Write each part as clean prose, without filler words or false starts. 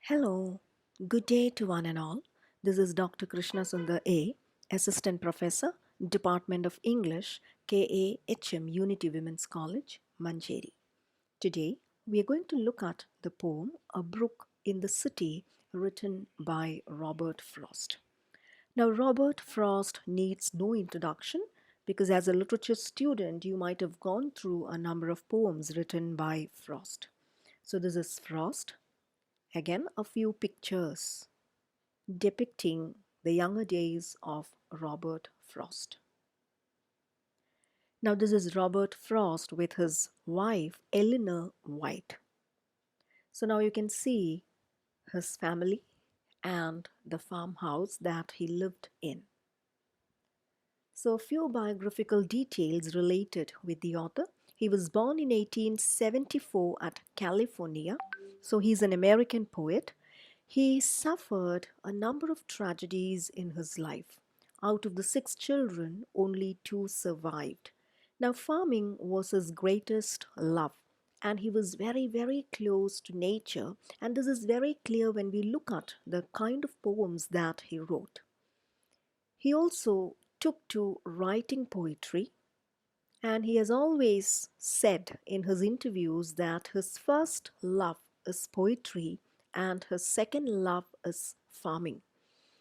Hello, good day to one and all. This is Dr. Krishna Sundar A, Assistant Professor, Department of English, KAHM Unity Women's College, Manjeri. Today, we are going to look at the poem A Brook in the City, written by Robert Frost. Now, Robert Frost needs no introduction because, as a literature student, you might have gone through a number of poems written by Frost. So, this is Frost. Again, a few pictures depicting the younger days of Robert Frost. Now, this is Robert Frost with his wife, Eleanor White. So, now you can see his family and the farmhouse that he lived in. So, a few biographical details related with the author. He was born in 1874 at California. So, he's an American poet. He suffered a number of tragedies in his life. Out of the 6 children, only 2 survived. Now, farming was his greatest love, and he was very, very close to nature. And this is very clear when we look at the kind of poems that he wrote. He also took to writing poetry, and he has always said in his interviews that his first love is poetry and his second love is farming.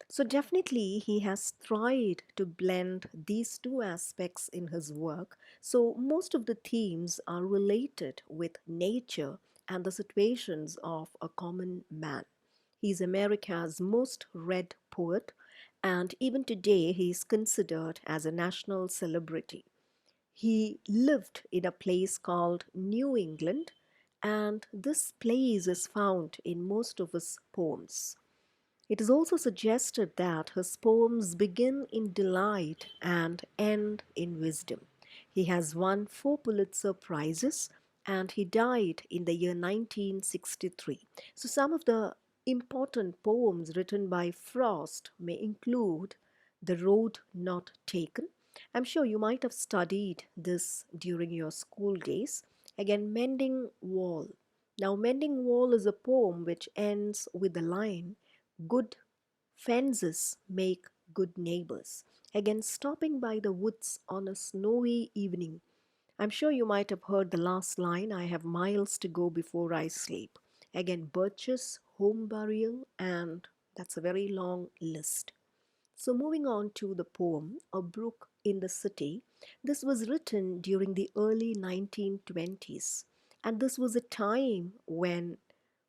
So, definitely, he has tried to blend these two aspects in his work. So, most of the themes are related with nature and the situations of a common man. He's America's most read poet, and even today, he is considered as a national celebrity. He lived in a place called New England, and this place is found in most of his poems. It is also suggested that his poems begin in delight and end in wisdom. He has won 4 Pulitzer Prizes and he died in the year 1963. So, some of the important poems written by Frost may include The Road Not Taken. I'm sure you might have studied this during your school days. Again, Mending Wall. Now, Mending Wall is a poem which ends with the line, Good fences make good neighbors. Again, stopping by the woods on a snowy evening. I'm sure you might have heard the last line, I have miles to go before I sleep. Again, birches, home burial, and that's a very long list. So, moving on to the poem, A Brook in the City, this was written during the early 1920s. And this was a time when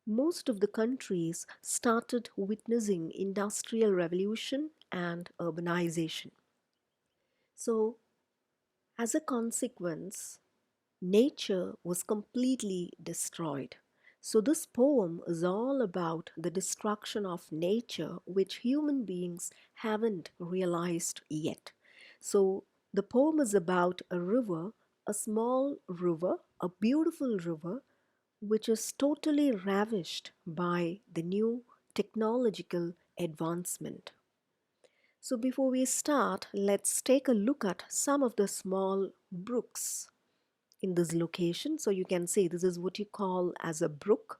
most of the countries started witnessing industrial revolution and urbanization. So, as a consequence, nature was completely destroyed. So, this poem is all about the destruction of nature, which human beings haven't realized yet. So, the poem is about a river, a small river, a beautiful river, which is totally ravished by the new technological advancement. So, before we start, let's take a look at some of the small brooks in this location. So, you can see this is what you call as a brook.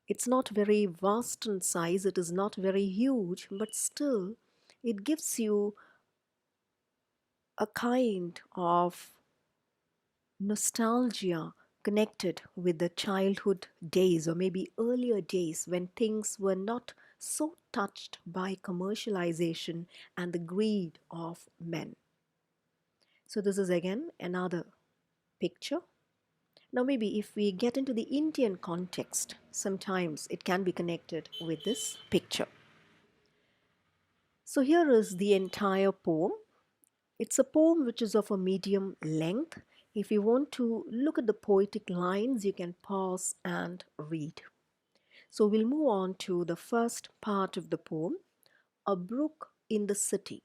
It's not very vast in size, it is not very huge, but still, it gives you a kind of nostalgia connected with the childhood days or maybe earlier days when things were not so touched by commercialization and the greed of men. So, this is again another picture. Now, maybe if we get into the Indian context, sometimes it can be connected with this picture. So, here is the entire poem. It's a poem which is of a medium length. If you want to look at the poetic lines, you can pause and read. So we'll move on to the first part of the poem, A Brook in the City.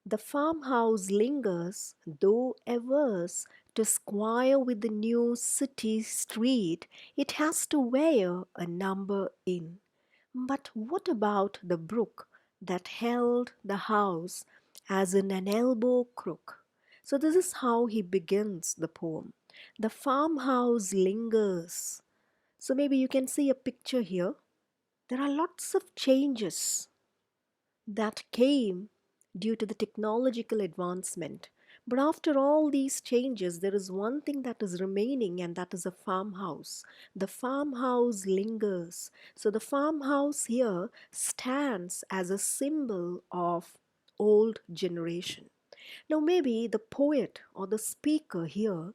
The farmhouse lingers, though averse to squire with the new city street, it has to wear a number in. But what about the brook that held the house as in an elbow crook? So, this is how he begins the poem. The farmhouse lingers. So, maybe you can see a picture here. There are lots of changes that came due to the technological advancement. But after all these changes, there is one thing that is remaining, and that is a farmhouse. The farmhouse lingers. So the farmhouse here stands as a symbol of old generation. Now, maybe the poet or the speaker here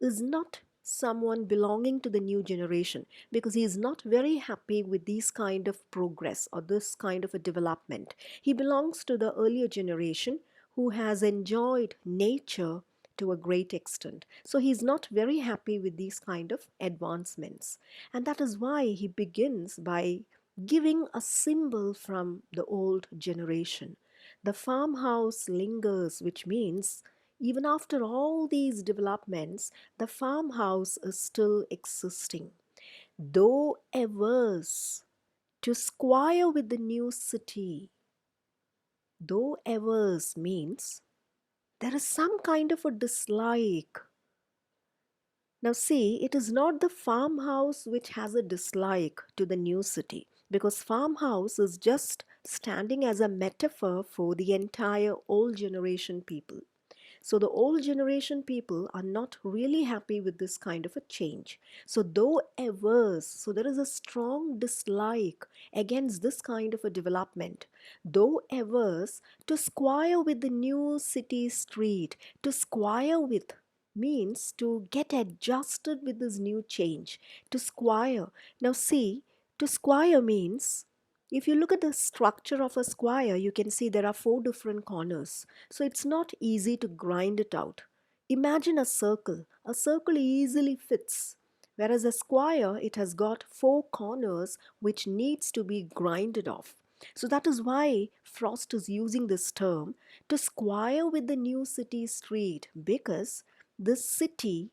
is not someone belonging to the new generation, because he is not very happy with this kind of progress or this kind of a development. He belongs to the earlier generation who has enjoyed nature to a great extent. So he's not very happy with these kind of advancements. And that is why he begins by giving a symbol from the old generation. The farmhouse lingers, which means even after all these developments, the farmhouse is still existing. Though averse to squire with the new city, though averse means there is some kind of a dislike. Now, see, it is not the farmhouse which has a dislike to the new city, because farmhouse is just standing as a metaphor for the entire old generation people. So the old generation people are not really happy with this kind of a change. So though averse, so there is a strong dislike against this kind of a development. Though averse to squire with the new city street, to squire with means to get adjusted with this new change, to squire. Now see, to squire means, if you look at the structure of a square, you can see there are four different corners. So it's not easy to grind it out. Imagine a circle. A circle easily fits, whereas a square, it has got four corners which needs to be grinded off. So that is why Frost is using this term to squire with the new city street, because this city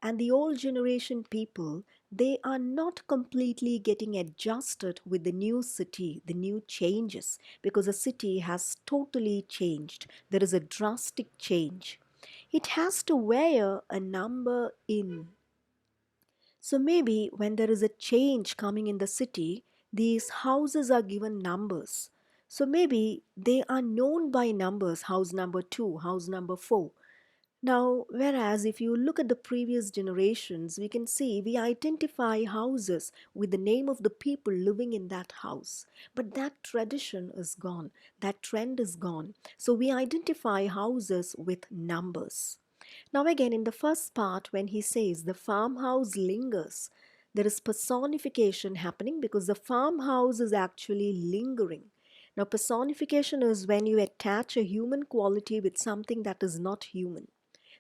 and the old generation people, they are not completely getting adjusted with the new city, the new changes, because the city has totally changed. There is a drastic change. It has to wear a number in. So maybe when there is a change coming in the city, these houses are given numbers. So maybe they are known by numbers: house number 2, house number 4. Now, whereas if you look at the previous generations, we can see we identify houses with the name of the people living in that house. But that tradition is gone, that trend is gone. So we identify houses with numbers. Now, again, in the first part, when he says the farmhouse lingers, there is personification happening because the farmhouse is actually lingering. Now, personification is when you attach a human quality with something that is not human.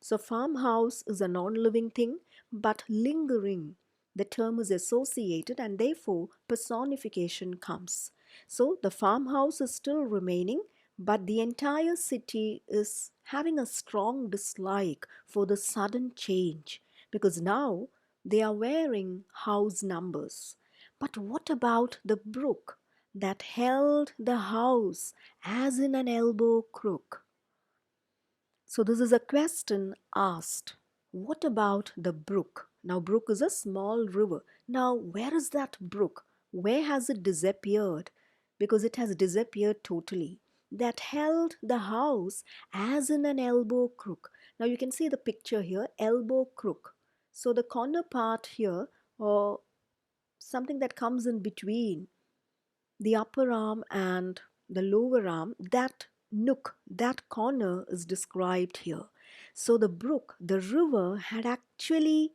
So, farmhouse is a non living thing, but lingering. The term is associated, and therefore personification comes. So, the farmhouse is still remaining, but the entire city is having a strong dislike for the sudden change, because now they are wearing house numbers. But what about the brook that held the house as in an elbow crook? So, this is a question asked. What about the brook? Now, brook is a small river. Now, where is that brook? Where has it disappeared? Because it has disappeared totally. That held the house as in an elbow crook. Now, you can see the picture here, elbow crook. So, the corner part here, or something that comes in between the upper arm and the lower arm, that nook, that corner is described here. So the brook, the river, had actually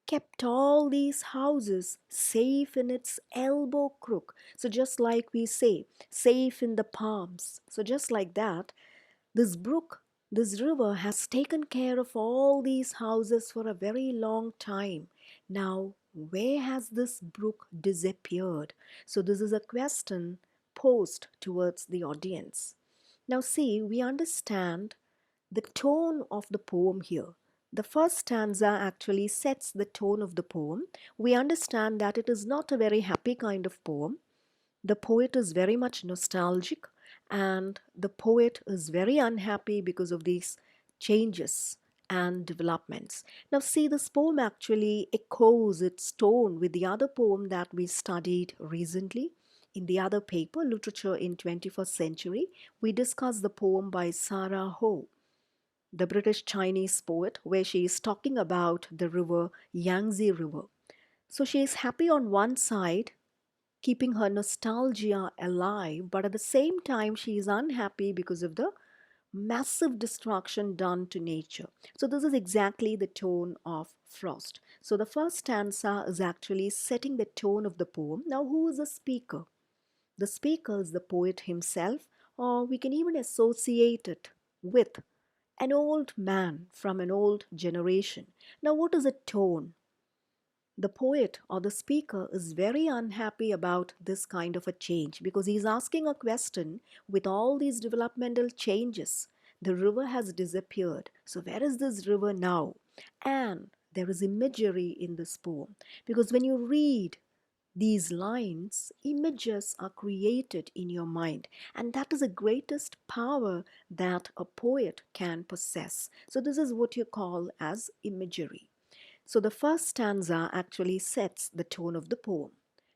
kept all these houses safe in its elbow crook. So just like we say, safe in the palms. So just like that, this brook, this river has taken care of all these houses for a very long time. Now, where has this brook disappeared? So, this is a question posed towards the audience. Now, see, we understand the tone of the poem here. The first stanza actually sets the tone of the poem. We understand that it is not a very happy kind of poem. The poet is very much nostalgic, and the poet is very unhappy because of these changes and developments. Now, see, this poem actually echoes its tone with the other poem that we studied recently. In the other paper, Literature in 21st Century, we discuss the poem by Sarah Ho, the British Chinese poet, where she is talking about the river Yangtze River. So she is happy on one side, keeping her nostalgia alive, but at the same time, she is unhappy because of the massive destruction done to nature. So, this is exactly the tone of Frost. So, the first stanza is actually setting the tone of the poem. Now, who is the speaker? The speaker is the poet himself, or we can even associate it with an old man from an old generation. Now, what is a tone? The poet or the speaker is very unhappy about this kind of a change because he's asking a question with all these developmental changes. The river has disappeared. So, where is this river now? And there is imagery in this poem because when you read these lines, images are created in your mind, and that is the greatest power that a poet can possess. So, this is what you call as imagery. So the first stanza actually sets the tone of the poem.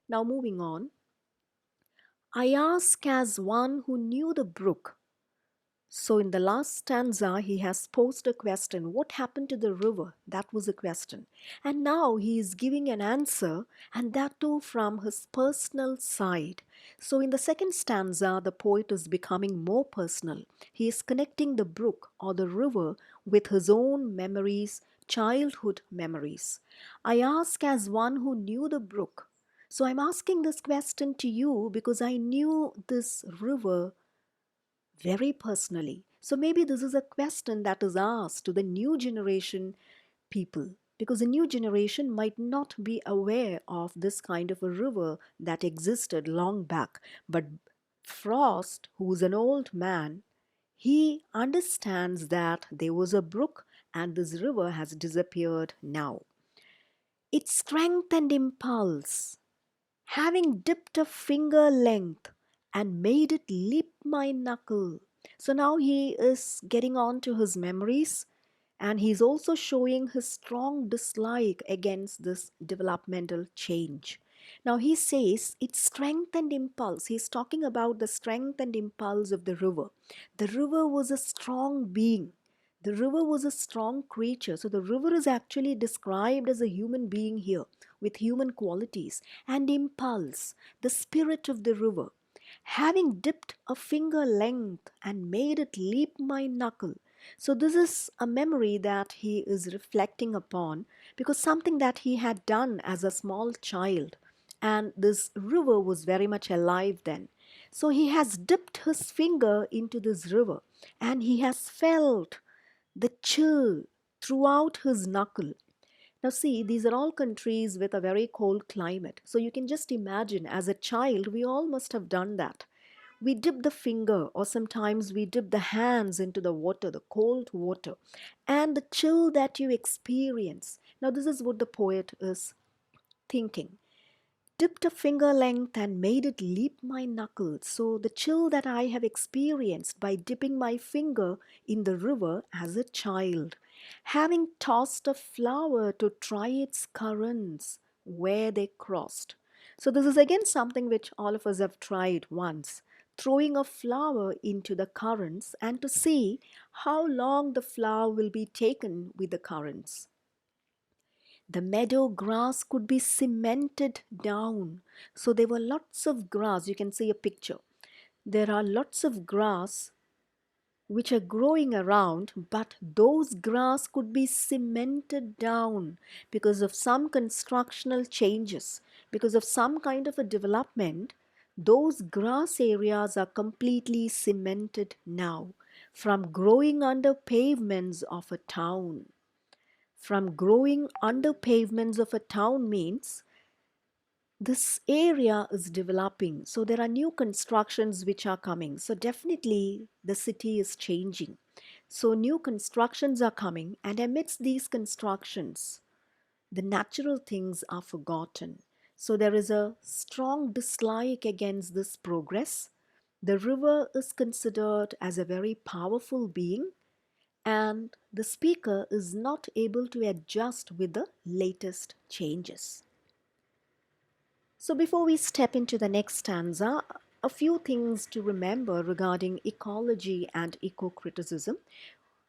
Now, moving on. I ask as one who knew the brook. So, in the last stanza, he has posed a question: what happened to the river? That was a question. And now he is giving an answer, and that too from his personal side. So, in the second stanza, the poet is becoming more personal. He is connecting the brook or the river with his own memories, childhood memories. I ask as one who knew the brook. So, I'm asking this question to you because I knew this river very personally. So maybe this is a question that is asked to the new generation people because the new generation might not be aware of this kind of a river that existed long back. But Frost, who's an old man, he understands that there was a brook and this river has disappeared now. Its strength and impulse, having dipped a finger length and made it leap my knuckle. So now he is getting on to his memories, and he's also showing his strong dislike against this developmental change. Now he says its strength and impulse. He's talking about the strength and impulse of the river. The river was a strong being. The river was a strong creature. So the river is actually described as a human being here with human qualities and impulse, the spirit of the river. Having dipped a finger length and made it leap my knuckle. So, this is a memory that he is reflecting upon because something that he had done as a small child, and this river was very much alive then. So, he has dipped his finger into this river and he has felt the chill throughout his knuckle. Now, see, these are all countries with a very cold climate. So, you can just imagine as a child, we all must have done that. We dip the finger, or sometimes we dip the hands into the water, the cold water, and the chill that you experience. Now, this is what the poet is thinking. Dipped a finger length and made it leap my knuckles. So, the chill that I have experienced by dipping my finger in the river as a child, having tossed a flower to try its currents where they crossed. So, this is again something which all of us have tried once, throwing a flower into the currents and to see how long the flower will be taken with the currents. The meadow grass could be cemented down. So there were lots of grass. You can see a picture. There are lots of grass which are growing around, but those grass could be cemented down because of some constructional changes, because of some kind of a development. Those grass areas are completely cemented now from growing under pavements of a town. From growing under pavements of a town means this area is developing. So there are new constructions which are coming. So definitely the city is changing. So new constructions are coming, and amidst these constructions, the natural things are forgotten. So there is a strong dislike against this progress. The river is considered as a very powerful being, and the speaker is not able to adjust with the latest changes. So, before we step into the next stanza, a few things to remember regarding ecology and eco criticism.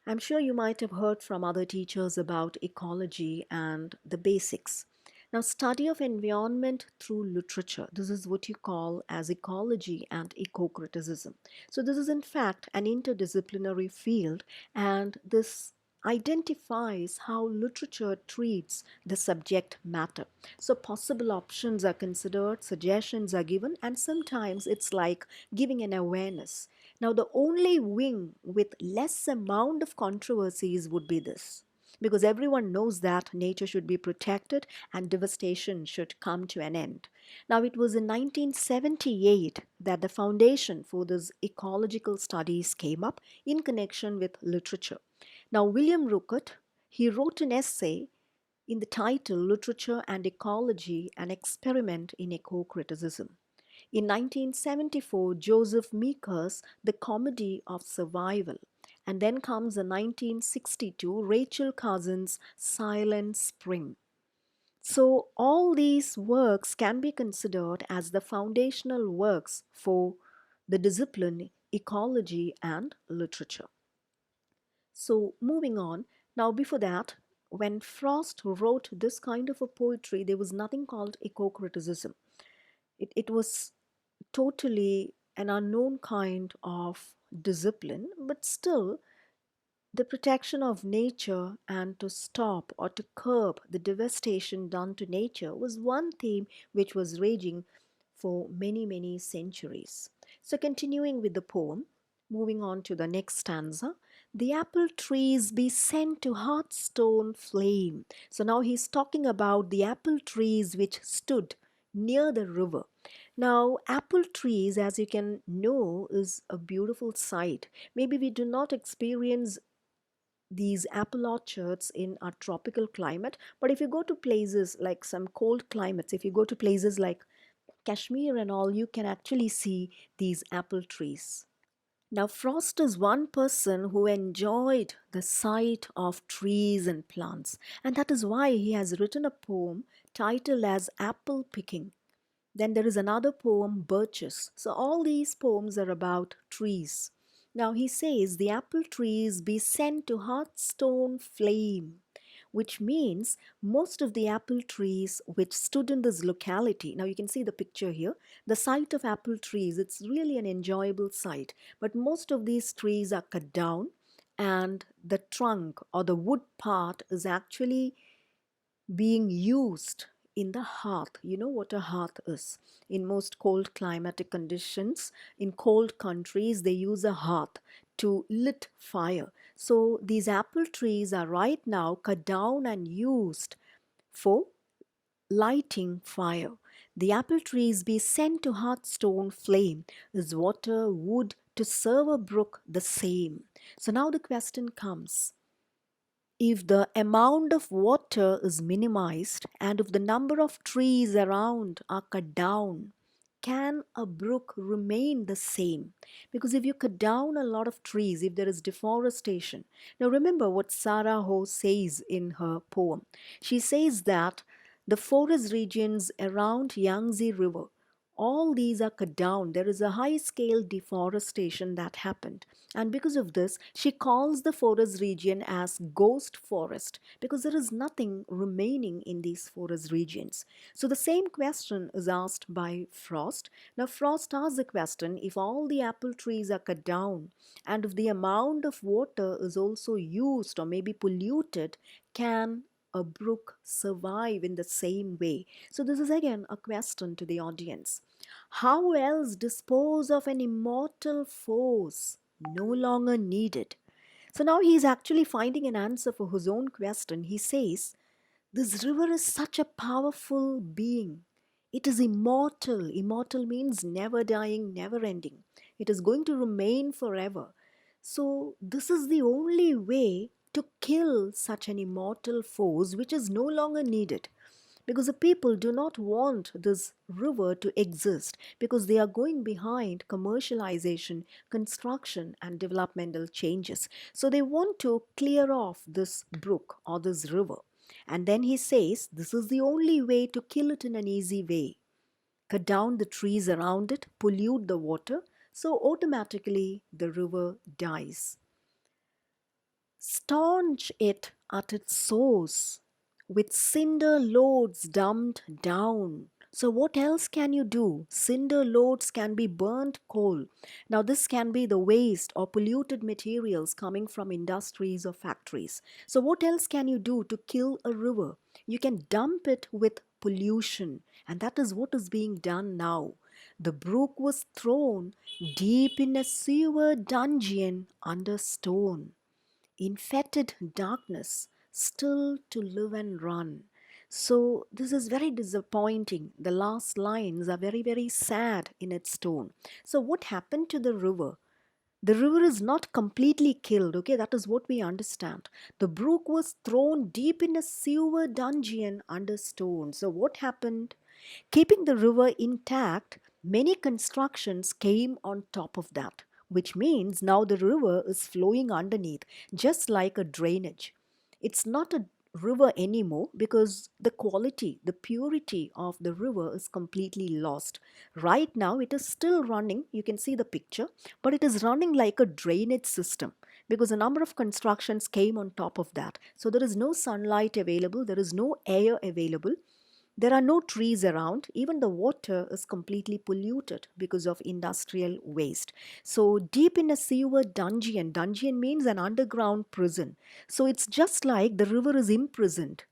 I'm sure you might have heard from other teachers about ecology and the basics. Now, study of environment through literature, this is what you call as ecology and eco-criticism. So this is in fact an interdisciplinary field, and this identifies how literature treats the subject matter. So possible options are considered, suggestions are given, and sometimes it's like giving an awareness. Now, the only wing with less amount of controversies would be this, because everyone knows that nature should be protected and devastation should come to an end. Now, it was in 1978 that the foundation for these ecological studies came up in connection with literature. Now, William Rookett, he wrote an essay in the title Literature and Ecology, an Experiment in Eco-Criticism. In 1974, Joseph Meeker's The Comedy of Survival. And then comes in 1962, Rachel Carson Silent Spring. So, all these works can be considered as the foundational works for the discipline ecology and literature. So, moving on, now before that, when Frost wrote this kind of a poetry, there was nothing called eco criticism. It was totally an unknown kind of discipline, but still the protection of nature and to stop or to curb the devastation done to nature was one theme which was raging for many, many centuries. So, continuing with the poem, moving on to the next stanza, the apple trees be sent to hearthstone flame. So, now he's talking about the apple trees which stood near the river. Now, apple trees, as you can know, is a beautiful sight. Maybe we do not experience these apple orchards in our tropical climate, but if you go to places like some cold climates, if you go to places like Kashmir and all, you can actually see these apple trees. Now, Frost is one person who enjoyed the sight of trees and plants, and that is why he has written a poem titled as Apple Picking. Then there is another poem, Birches. So all these poems are about trees. Now he says, the apple trees be sent to hearthstone flame, which means most of the apple trees which stood in this locality. Now you can see the picture here. The sight of apple trees, it's really an enjoyable sight. But most of these trees are cut down, and the trunk or the wood part is actually being used in the hearth. You know what a hearth is. In most cold climatic conditions, in cold countries, they use a hearth to lit fire. So these apple trees are right now cut down and used for lighting fire. The apple trees be sent to hearthstone flame. Is water, wood to serve a brook the same? So now the question comes, if the amount of water is minimized and if the number of trees around are cut down, can a brook remain the same? Because if you cut down a lot of trees, if there is deforestation. Now remember what Sarah Ho says in her poem. She says that the forest regions around Yangtze River, all these are cut down. There is a high scale deforestation that happened. And because of this, she calls the forest region as ghost forest because there is nothing remaining in these forest regions. So the same question is asked by Frost. Now, Frost asks the question, if all the apple trees are cut down and if the amount of water is also used or maybe polluted, can a brook survive in the same way? So, this is again a question to the audience. How else dispose of an immortal force no longer needed? So now he is actually finding an answer for his own question. He says, this river is such a powerful being. It is immortal. Immortal means never dying, never ending. It is going to remain forever. So, this is the only way to kill such an immortal force which is no longer needed, because the people do not want this river to exist because they are going behind commercialization, construction, and developmental changes. So they want to clear off this brook or this river. And then he says this is the only way to kill it in an easy way. cut down the trees around it, pollute the water, so automatically the river dies. Staunch it at its source with cinder loads dumped down. So, what else can you do? Cinder loads can be burnt coal. Now, this can be the waste or polluted materials coming from industries or factories. So, what else can you do to kill a river? You can dump it with pollution, and that is what is being done now. The brook was thrown deep in a sewer dungeon under stone in fetid darkness, still to live and run. So, this is very disappointing. The last lines are very, very sad in its tone. So, what happened to the river? The river is not completely killed, okay? That is what we understand. The brook was thrown deep in a sewer dungeon under stone. So, what happened? Keeping the river intact, many constructions came on top of that, which means now the river is flowing underneath, just like a drainage. It's not a river anymore because the quality, the purity of the river is completely lost. Right now, it is still running. You can see the picture, but it is running like a drainage system because a number of constructions came on top of that. So there is no sunlight available, there is no air available. There are no trees around. Even the water is completely polluted because of industrial waste. So, deep in a sewer dungeon, dungeon means an underground prison. So, it's just like the river is imprisoned.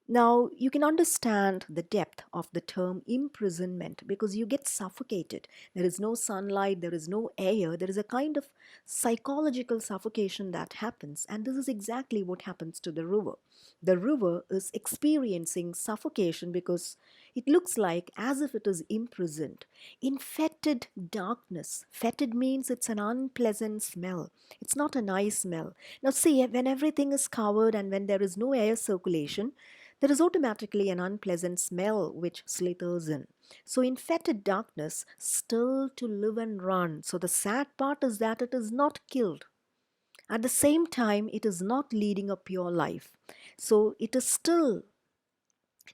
Now, you can understand the depth of the term imprisonment because you get suffocated. There is no sunlight, there is no air, there is a kind of psychological suffocation that happens, and this is exactly what happens to the river. The river is experiencing suffocation because it looks like as if it is imprisoned in fetid darkness. Fetid means it's an unpleasant smell, it's not a nice smell. Now, see, when everything is covered and when there is no air circulation, there is automatically an unpleasant smell which slithers in. So, in fetid darkness, still to live and run. So, the sad part is that it is not killed. At the same time, it is not leading a pure life. So, it is still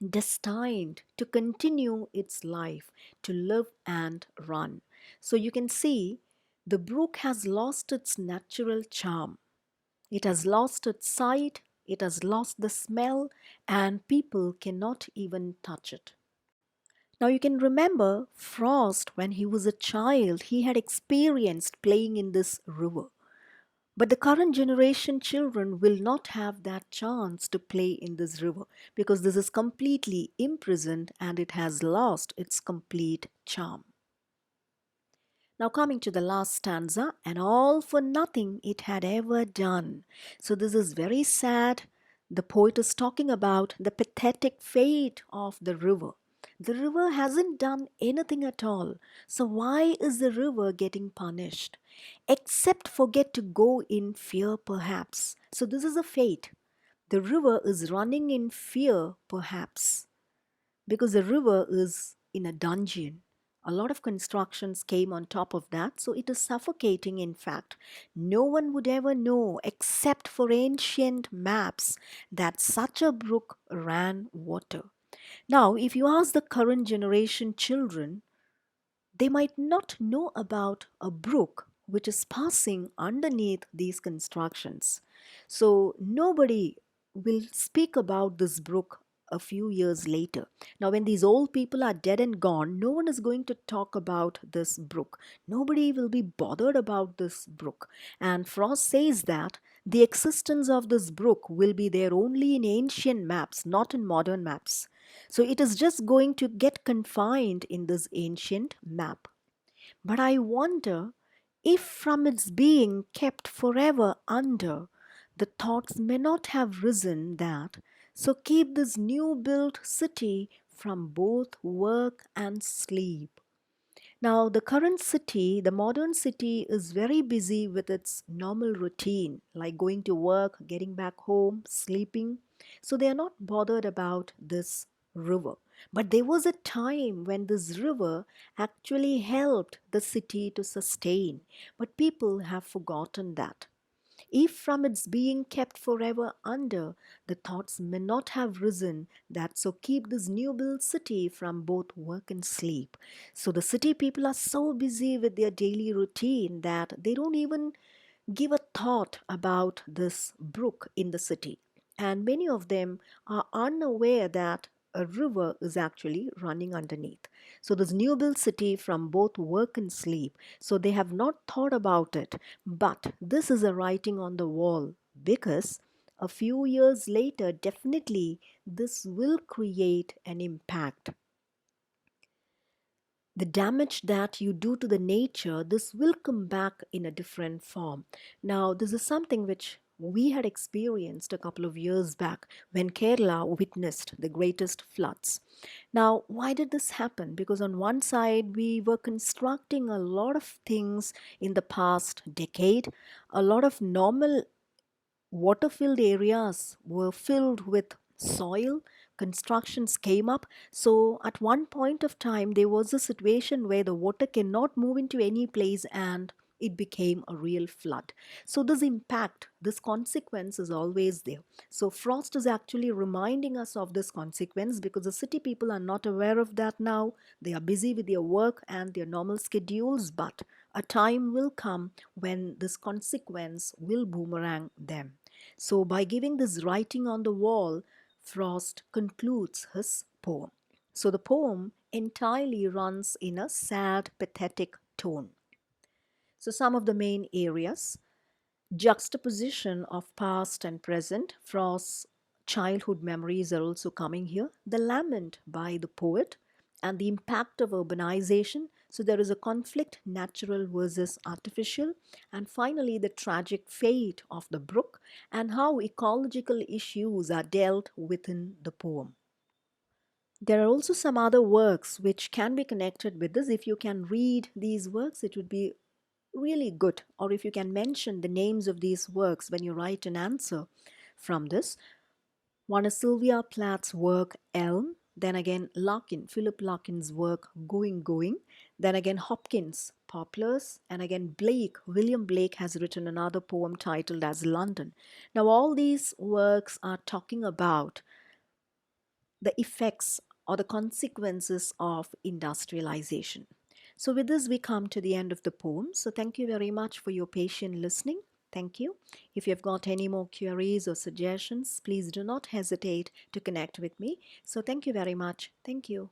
destined to continue its life, to live and run. So, you can see the brook has lost its natural charm. It has lost its sight, it has lost the smell, and people cannot even touch it. Now, you can remember Frost when he was a child, he had experienced playing in this river. But the current generation children will not have that chance to play in this river because this is completely imprisoned and it has lost its complete charm. Now, coming to the last stanza, and all for nothing it had ever done. So, this is very sad. The poet is talking about the pathetic fate of the river. The river hasn't done anything at all. So, why is the river getting punished? Except forget to go in fear, perhaps. So, this is a fate. The river is running in fear, perhaps because the river is in a dungeon. A lot of constructions came on top of that, so it is suffocating, in fact. No one would ever know, except for ancient maps, that such a brook ran water. Now, if you ask the current generation children, they might not know about a brook which is passing underneath these constructions. So nobody will speak about this brook a few years later. Now, when these old people are dead and gone, no one is going to talk about this brook. Nobody will be bothered about this brook. And Frost says that the existence of this brook will be there only in ancient maps, not in modern maps. So it is just going to get confined in this ancient map. But I wonder if from its being kept forever under, the thoughts may not have risen that, so keep this new built city from both work and sleep. Now, the current city, the modern city, is very busy with its normal routine, like going to work, getting back home, sleeping. So they are not bothered about this river. But there was a time when this river actually helped the city to sustain. But people have forgotten that. If from its being kept forever under, the thoughts may not have risen that so keep this new built city from both work and sleep. So the city people are so busy with their daily routine that they don't even give a thought about this brook in the city. And many of them are unaware that a river is actually running underneath. So, this new built city from both work and sleep. So, they have not thought about it. But this is a writing on the wall because a few years later, definitely this will create an impact. The damage that you do to the nature, this will come back in a different form. Now, this is something which we had experienced a couple of years back when Kerala witnessed the greatest floods. Now, why did this happen? Because on one side, we were constructing a lot of things in the past decade, a lot of normal water filled areas were filled with soil. Constructions came up. So, at one point of time, there was a situation where the water cannot move into any place and it became a real flood. So, this impact, this consequence is always there. So, Frost is actually reminding us of this consequence because the city people are not aware of that now. They are busy with their work and their normal schedules, but a time will come when this consequence will boomerang them. So, by giving this writing on the wall, Frost concludes his poem. So, the poem entirely runs in a sad, pathetic tone. So, some of the main areas: juxtaposition of past and present. Frost's childhood memories are also coming here. The lament by the poet and the impact of urbanization. So there is a conflict, natural versus artificial. And finally, the tragic fate of the brook and how ecological issues are dealt within the poem. There are also some other works which can be connected with this. If you can read these works, it would be really good. Or if you can mention the names of these works when you write an answer from this. One is Sylvia Plath's work Elm, then again Larkin, Philip Larkin's work Going Going, then again Hopkins, Poplars, and again Blake, William Blake has written another poem titled as London. Now all these works are talking about the effects or the consequences of industrialization. So, with this, we come to the end of the poem. So, thank you very much for your patient listening. Thank you. If you've got any more queries or suggestions, please do not hesitate to connect with me. So, thank you very much. Thank you.